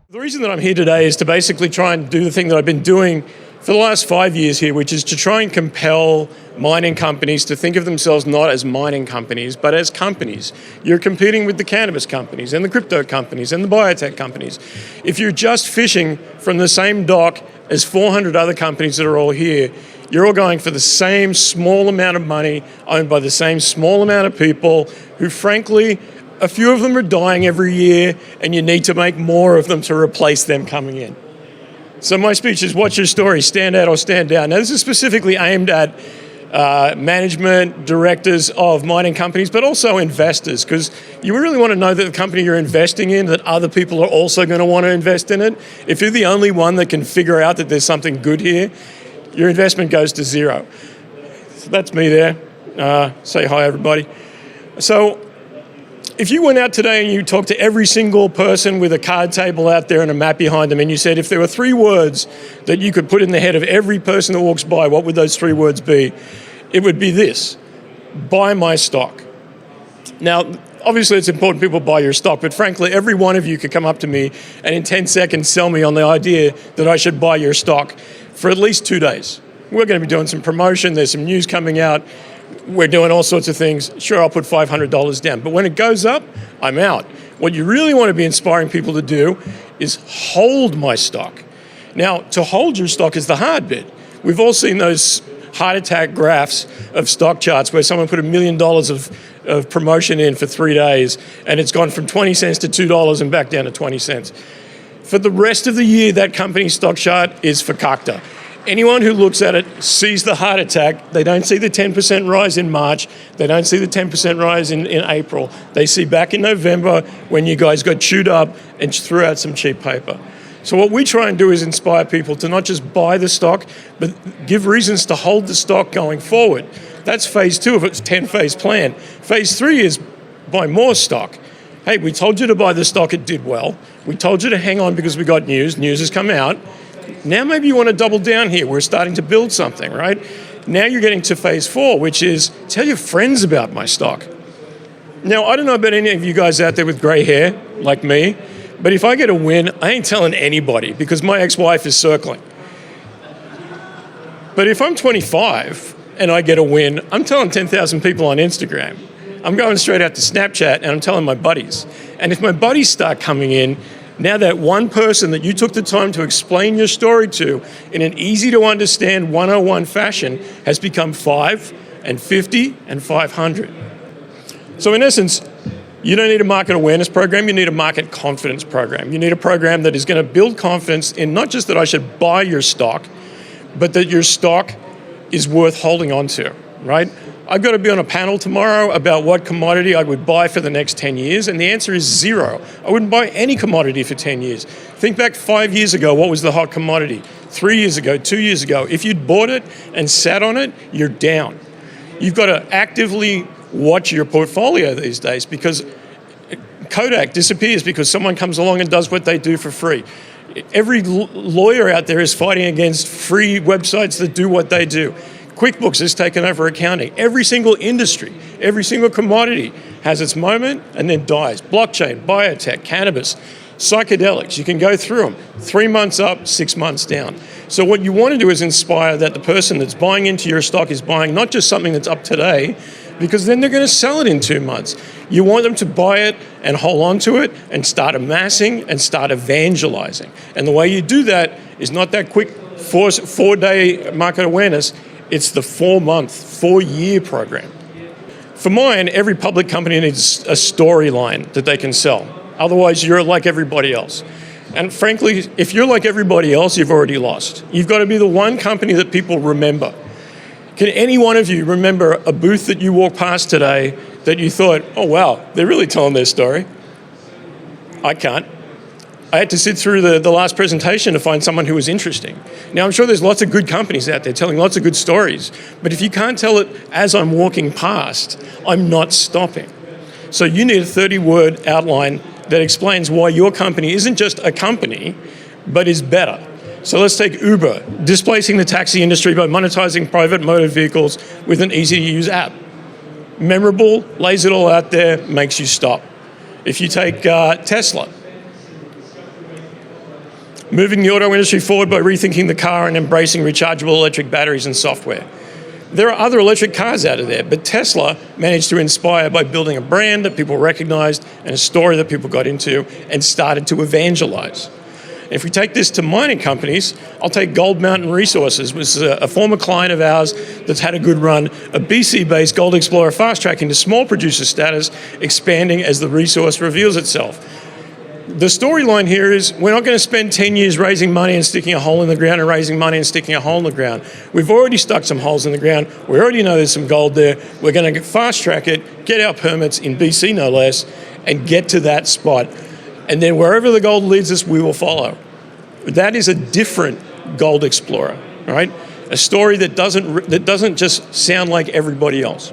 The reason that I'm here today is to basically try and do the thing that I've been doing for the last 5 years here, which is to try and compel mining companies to think of themselves not as mining companies, but as companies. You're competing with the cannabis companies and the crypto companies and the biotech companies. If you're just fishing from the same dock as 400 other companies that are all here, you're all going for the same small amount of money owned by the same small amount of people who, frankly, a few of them are dying every year, and you need to make more of them to replace them coming in. So my speech is, what's your story? Stand out or stand down. Now, this is specifically aimed at management, directors of mining companies, but also investors, because you really want to know that the company you're investing in, that other people are also going to want to invest in it. If you're the only one that can figure out that there's something good here, your investment goes to zero. So that's me there. Say hi, everybody. So if you went out today and you talked to every single person with a card table out there and a map behind them, and you said, if there were 3 words that you could put in the head of every person that walks by, what would those 3 words be? It would be this: buy my stock. Now, obviously it's important people buy your stock, but frankly, every one of you could come up to me and in 10 seconds sell me on the idea that I should buy your stock for at least 2 days. We're going to be doing some promotion. There's some news coming out. We're doing all sorts of things. Sure, I'll put $500 down. But when it goes up, I'm out. What you really want to be inspiring people to do is hold my stock. Now, to hold your stock is the hard bit. We've all seen those heart attack graphs of stock charts where someone put $1 million of promotion in for 3 days, and it's gone from 20 cents to $2 and back down to 20 cents. For the rest of the year, that company's stock chart is fakakta. Anyone who looks at it sees the heart attack. They don't see the 10% rise in March. They don't see the 10% rise in April. They see back in November when you guys got chewed up and threw out some cheap paper. So what we try and do is inspire people to not just buy the stock, but give reasons to hold the stock going forward. That's phase 2 of its 10-phase plan. Phase 3 is buy more stock. Hey, we told you to buy the stock, it did well. We told you to hang on because we got news. News has come out. Now maybe you want to double down here. We're starting to build something, right? Now you're getting to phase 4, which is tell your friends about my stock. Now, I don't know about any of you guys out there with gray hair, like me, but if I get a win, I ain't telling anybody because my ex-wife is circling. But if I'm 25 and I get a win, I'm telling 10,000 people on Instagram. I'm going straight out to Snapchat and I'm telling my buddies. And if my buddies start coming in, now that one person that you took the time to explain your story to in an easy to understand 101 fashion has become 5 and 50 and 500. So in essence, you don't need a market awareness program, you need a market confidence program. You need a program that is going to build confidence in not just that I should buy your stock, but that your stock is worth holding on to, right? I've got to be on a panel tomorrow about what commodity I would buy for the next 10 years, and the answer is 0. I wouldn't buy any commodity for 10 years. Think back 5 years ago, what was the hot commodity? 3 years ago, 2 years ago. If you'd bought it and sat on it, you're down. You've got to actively watch your portfolio these days because Kodak disappears because someone comes along and does what they do for free. Every lawyer out there is fighting against free websites that do what they do. QuickBooks has taken over accounting. Every single industry, every single commodity has its moment and then dies. Blockchain, biotech, cannabis, psychedelics, you can go through them. 3 months up, 6 months down. So what you want to do is inspire that the person that's buying into your stock is buying not just something that's up today, because then they're going to sell it in 2 months. You want them to buy it and hold on to it and start amassing and start evangelizing. And the way you do that is not that quick 4-day market awareness. It's the 4-month, 4-year program. For mine, every public company needs a storyline that they can sell. Otherwise, you're like everybody else. And frankly, if you're like everybody else, you've already lost. You've got to be the one company that people remember. Can any one of you remember a booth that you walked past today that you thought, oh wow, they're really telling their story? I can't. I had to sit through the last presentation to find someone who was interesting. Now, I'm sure there's lots of good companies out there telling lots of good stories, but if you can't tell it as I'm walking past, I'm not stopping. So you need a 30-word outline that explains why your company isn't just a company, but is better. So let's take Uber, displacing the taxi industry by monetizing private motor vehicles with an easy-to-use app. Memorable, lays it all out there, makes you stop. If you take Tesla, moving the auto industry forward by rethinking the car and embracing rechargeable electric batteries and software. There are other electric cars out of there, but Tesla managed to inspire by building a brand that people recognized and a story that people got into and started to evangelize. If we take this to mining companies, I'll take Gold Mountain Resources, which is a former client of ours that's had a good run, a BC-based gold explorer fast track into small producer status, expanding as the resource reveals itself. The storyline here is we're not going to spend 10 years raising money and sticking a hole in the ground and raising money and sticking a hole in the ground. We've already stuck some holes in the ground. We already know there's some gold there. We're going to fast track it, get our permits in BC no less, and get to that spot. And then wherever the gold leads us, we will follow. That is a different gold explorer, right? A story that doesn't just sound like everybody else.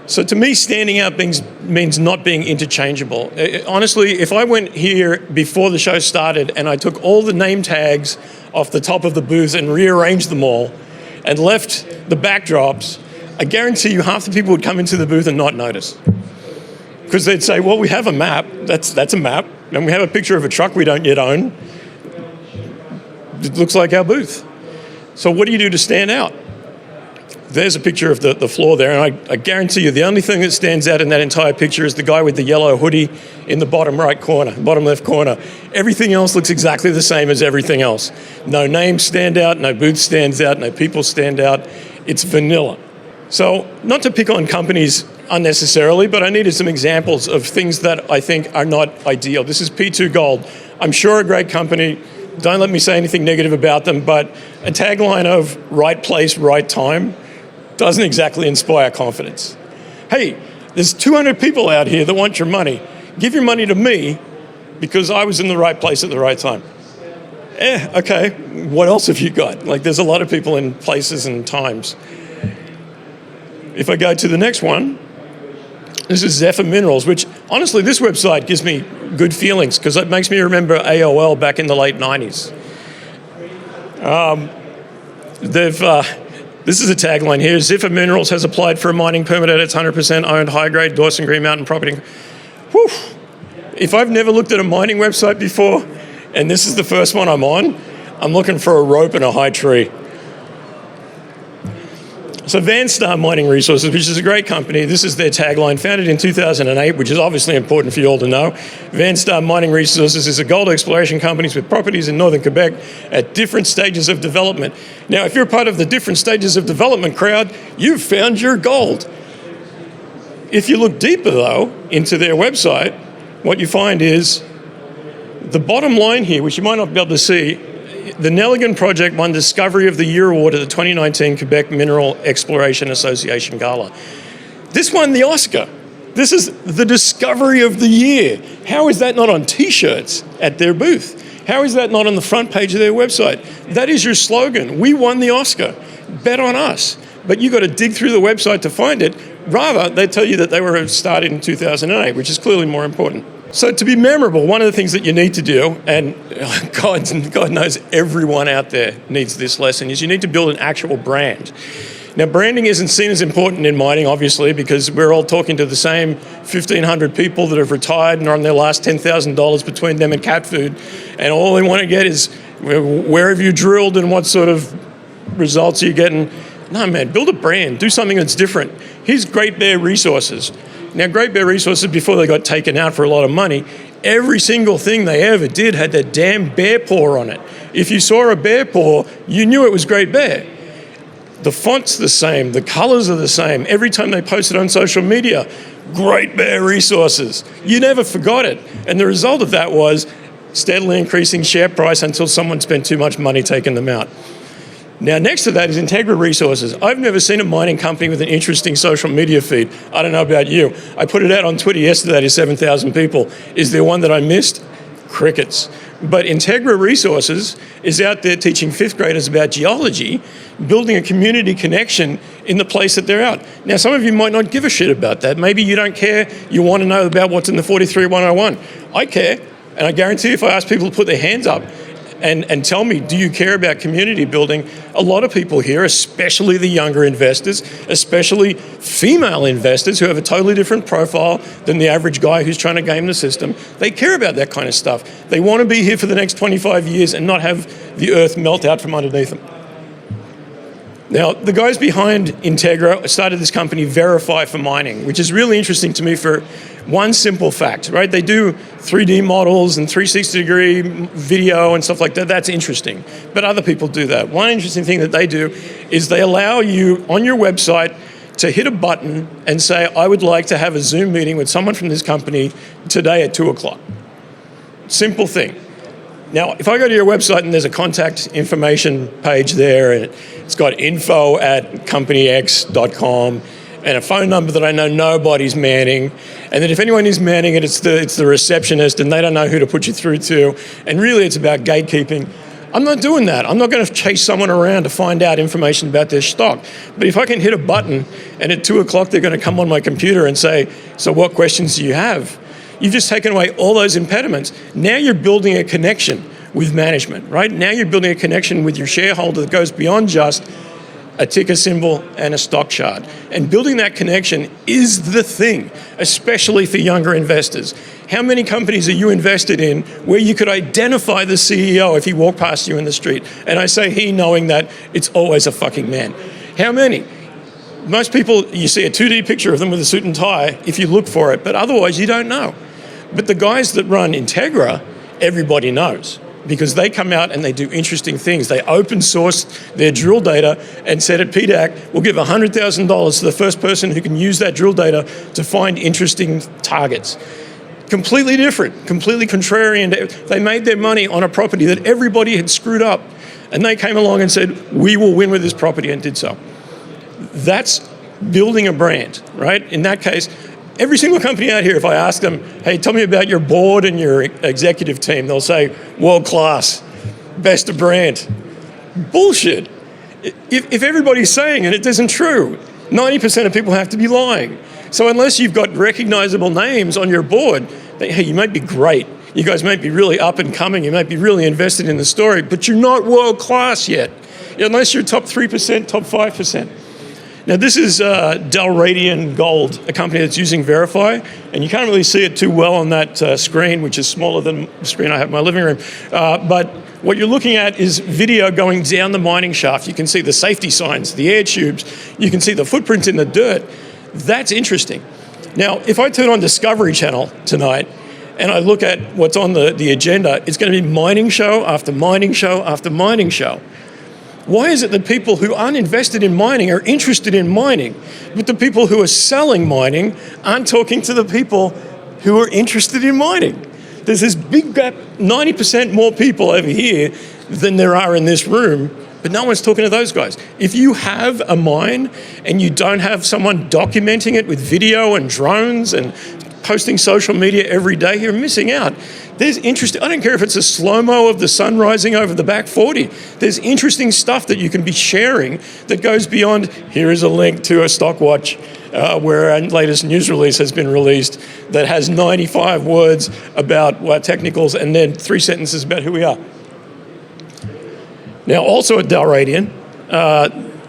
So to me, standing out means not being interchangeable. Honestly, if I went here before the show started and I took all the name tags off the top of the booth and rearranged them all and left the backdrops, I guarantee you half the people would come into the booth and not notice. Because they'd say, well, we have a map, that's a map, and we have a picture of a truck we don't yet own. It looks like our booth. So what do you do to stand out? There's a picture of the floor there, and I guarantee you the only thing that stands out in that entire picture is the guy with the yellow hoodie in the bottom right corner, bottom left corner. Everything else looks exactly the same as everything else. No names stand out, no booth stands out, no people stand out. It's vanilla. So not to pick on companies unnecessarily, but I needed some examples of things that I think are not ideal. This is P2 Gold. I'm sure a great company. Don't let me say anything negative about them, but a tagline of right place, right time doesn't exactly inspire confidence. Hey, there's 200 people out here that want your money. Give your money to me because I was in the right place at the right time. Okay, what else have you got? Like, there's a lot of people in places and times. If I go to the next one, this is Zephyr Minerals, which honestly, this website gives me good feelings because it makes me remember AOL back in the late 90s. This is a tagline here. Zephyr Minerals has applied for a mining permit at its 100% owned high-grade Dawson Green Mountain property. Whew. If I've never looked at a mining website before, and this is the first one I'm on, I'm looking for a rope and a high tree. So Vanstar Mining Resources, which is a great company, this is their tagline, founded in 2008, which is obviously important for you all to know. Vanstar Mining Resources is a gold exploration company with properties in northern Quebec at different stages of development. Now, if you're part of the different stages of development crowd, you've found your gold. If you look deeper, though, into their website, what you find is the bottom line here, which you might not be able to see, the Nelligan Project won Discovery of the Year Award at the 2019 Quebec Mineral Exploration Association Gala. This won the Oscar. This is the Discovery of the Year. How is that not on T-shirts at their booth? How is that not on the front page of their website? That is your slogan. We won the Oscar. Bet on us. But you've got to dig through the website to find it. Rather, they tell you that they were started in 2008, which is clearly more important. So to be memorable, one of the things that you need to do, and God knows everyone out there needs this lesson, is you need to build an actual brand. Now, branding isn't seen as important in mining, obviously, because we're all talking to the same 1,500 people that have retired and are on their last $10,000 between them and cat food, and all they want to get is, where have you drilled and what sort of results are you getting? No, man, build a brand. Do something that's different. Here's Great Bear Resources. Now, Great Bear Resources, before they got taken out for a lot of money, every single thing they ever did had that damn bear paw on it. If you saw a bear paw, you knew it was Great Bear. The font's the same, the colors are the same. Every time they posted on social media, Great Bear Resources. You never forgot it. And the result of that was steadily increasing share price until someone spent too much money taking them out. Now, next to that is Integra Resources. I've never seen a mining company with an interesting social media feed. I don't know about you. I put it out on Twitter yesterday to 7,000 people. Is there one that I missed? Crickets. But Integra Resources is out there teaching fifth graders about geology, building a community connection in the place that they're out. Now, some of you might not give a shit about that. Maybe you don't care. You want to know about what's in the 43101. I care. And I guarantee if I ask people to put their hands up and tell me, do you care about community building? A lot of people here, especially the younger investors, especially female investors who have a totally different profile than the average guy who's trying to game the system, they care about that kind of stuff. They want to be here for the next 25 years and not have the earth melt out from underneath them. Now, the guys behind Integra started this company, VRIC for mining, which is really interesting to me for one simple fact, right? They do 3D models and 360-degree video and stuff like that. That's interesting, but other people do that. One interesting thing that they do is they allow you on your website to hit a button and say, I would like to have a Zoom meeting with someone from this company today at 2 o'clock. Simple thing. Now, if I go to your website and there's a contact information page there, and it's got info@companyx.com and a phone number that I know nobody's manning, and that if anyone is manning it, it's the receptionist, and they don't know who to put you through to, and really it's about gatekeeping. I'm not doing that. I'm not going to chase someone around to find out information about their stock. But if I can hit a button and at 2 o'clock they're going to come on my computer and say, so what questions do you have? You've just taken away all those impediments. Now you're building a connection with management, right? Now you're building a connection with your shareholder that goes beyond just a ticker symbol and a stock chart. And building that connection is the thing, especially for younger investors. How many companies are you invested in where you could identify the CEO if he walked past you in the street? And I say he, knowing that it's always a fucking man. How many? Most people, you see a 2D picture of them with a suit and tie if you look for it, but otherwise you don't know. But the guys that run Integra, everybody knows, because they come out and they do interesting things. They open source their drill data and said at PDAC, we'll give $100,000 to the first person who can use that drill data to find interesting targets. Completely different, completely contrarian. They made their money on a property that everybody had screwed up. And they came along and said, we will win with this property, and did so. That's building a brand, right? In that case, every single company out here, if I ask them, hey, tell me about your board and your executive team, they'll say, world-class, best of brand. Bullshit. If everybody's saying it, it isn't true. 90% of people have to be lying. So unless you've got recognizable names on your board, hey, you might be great. You guys might be really up and coming. You might be really invested in the story, but you're not world-class yet, unless you're top 3%, top 5%. Now, this is Dalradian Gold, a company that's using VRIC, and you can't really see it too well on that screen, which is smaller than the screen I have in my living room. But what you're looking at is video going down the mining shaft. You can see the safety signs, the air tubes. You can see the footprint in the dirt. That's interesting. Now, if I turn on Discovery Channel tonight and I look at what's on the agenda, it's going to be mining show after mining show after mining show. Why is it that people who aren't invested in mining are interested in mining, but the people who are selling mining aren't talking to the people who are interested in mining? There's this big gap, 90% more people over here than there are in this room, but no one's talking to those guys. If you have a mine and you don't have someone documenting it with video and drones and posting social media every day, you're missing out. There's interesting, I don't care if it's a slow-mo of the sun rising over the back 40. There's interesting stuff that you can be sharing that goes beyond, here is a link to a stock watch where our latest news release has been released that has 95 words about technicals and then 3 sentences about who we are. Now, also at Dalradian,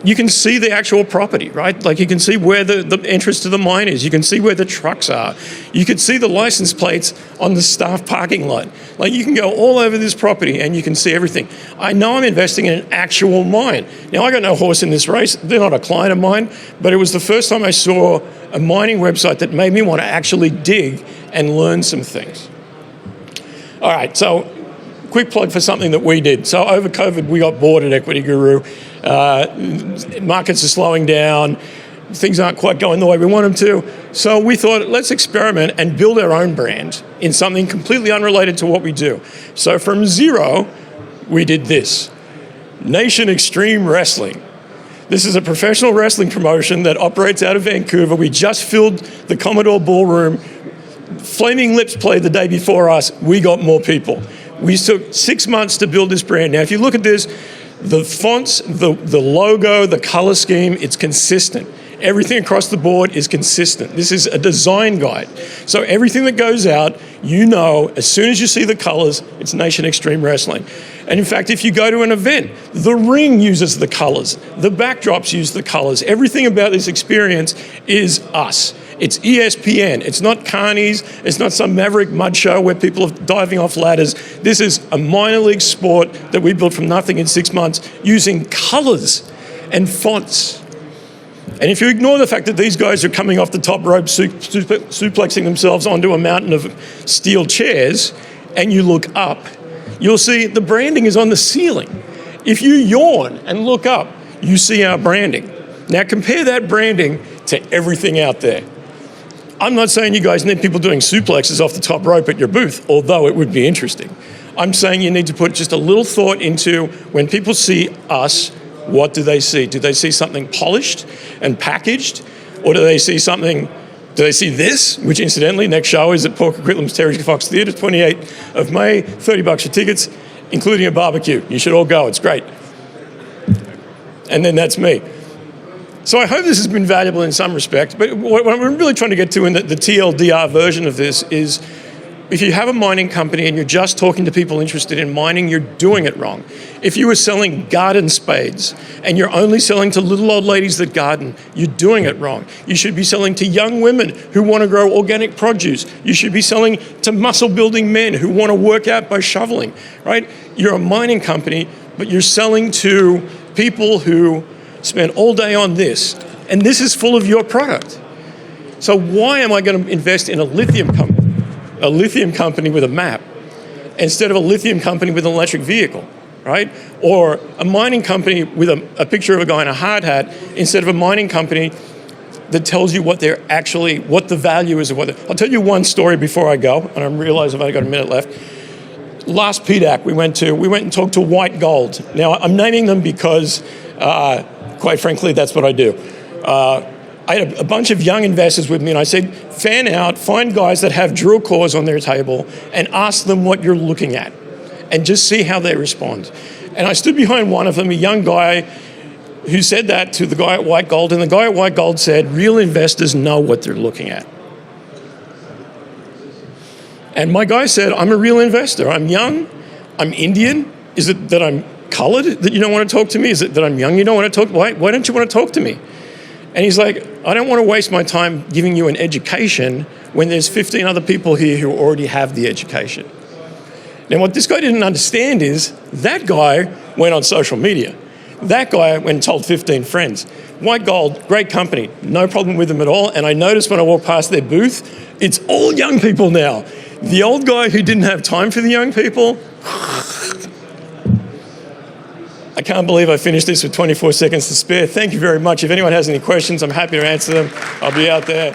you can see the actual property, right? Like you can see where the entrance to the mine is. You can see where the trucks are. You can see the license plates on the staff parking lot. Like you can go all over this property and you can see everything. I know I'm investing in an actual mine. Now, I got no horse in this race. They're not a client of mine, but it was the first time I saw a mining website that made me want to actually dig and learn some things. All right, so quick plug for something that we did. So over COVID, we got bored at Equity Guru. Markets are slowing down. Things aren't quite going the way we want them to. So we thought, let's experiment and build our own brand in something completely unrelated to what we do. So from zero, we did this. Nation Extreme Wrestling. This is a professional wrestling promotion that operates out of Vancouver. We just filled the Commodore Ballroom. Flaming Lips played the day before us. We got more people. We took 6 months to build this brand. Now, if you look at this, the fonts, the logo, the color scheme, it's consistent. Everything across the board is consistent. This is a design guide. So everything that goes out, you know as soon as you see the colors, it's Nation Extreme Wrestling. And in fact, if you go to an event, the ring uses the colors, the backdrops use the colors. Everything about this experience is us. It's ESPN. It's not Carney's. It's not some maverick mud show where people are diving off ladders. This is a minor league sport that we built from nothing in 6 months using colors and fonts. And if you ignore the fact that these guys are coming off the top rope, suplexing themselves onto a mountain of steel chairs, and you look up, you'll see the branding is on the ceiling. If you yawn and look up, you see our branding. Now compare that branding to everything out there. I'm not saying you guys need people doing suplexes off the top rope at your booth, although it would be interesting. I'm saying you need to put just a little thought into when people see us, what do they see? Do they see something polished and packaged? Or do they see this, which incidentally, next show is at Paul Coquitlam's Terry Fox Theatre, 28th of May, $30 for tickets, including a barbecue. You should all go, it's great. And then that's me. So I hope this has been valuable in some respect, but what we're really trying to get to in the TLDR version of this is if you have a mining company and you're just talking to people interested in mining, you're doing it wrong. If you were selling garden spades and you're only selling to little old ladies that garden, you're doing it wrong. You should be selling to young women who want to grow organic produce. You should be selling to muscle-building men who want to work out by shoveling, right? You're a mining company, but you're selling to people who spend all day on this, and this is full of your product. So why am I going to invest in a lithium company with a map instead of a lithium company with an electric vehicle, right? Or a mining company with a picture of a guy in a hard hat instead of a mining company that tells you what the value is of what. I'll tell you one story before I go, and I realize I've only got a minute left. Last PDAC we went and talked to White Gold. Now I'm naming them because quite frankly, that's what I do. I had a bunch of young investors with me, and I said, fan out, find guys that have drill cores on their table and ask them what you're looking at and just see how they respond. And I stood behind one of them, a young guy who said that to the guy at White Gold, and the guy at White Gold said, real investors know what they're looking at. And my guy said, I'm a real investor. I'm young, I'm Indian. Is it that I'm colored that you don't want to talk to me? Is it that I'm young you don't want to talk? Why don't you want to talk to me? And he's like, I don't want to waste my time giving you an education when there's 15 other people here who already have the education. Now what this guy didn't understand is that guy went on social media. That guy went and told 15 friends. White Gold, great company, no problem with them at all. And I noticed when I walked past their booth, it's all young people now. The old guy who didn't have time for the young people, I can't believe I finished this with 24 seconds to spare. Thank you very much. If anyone has any questions, I'm happy to answer them. I'll be out there.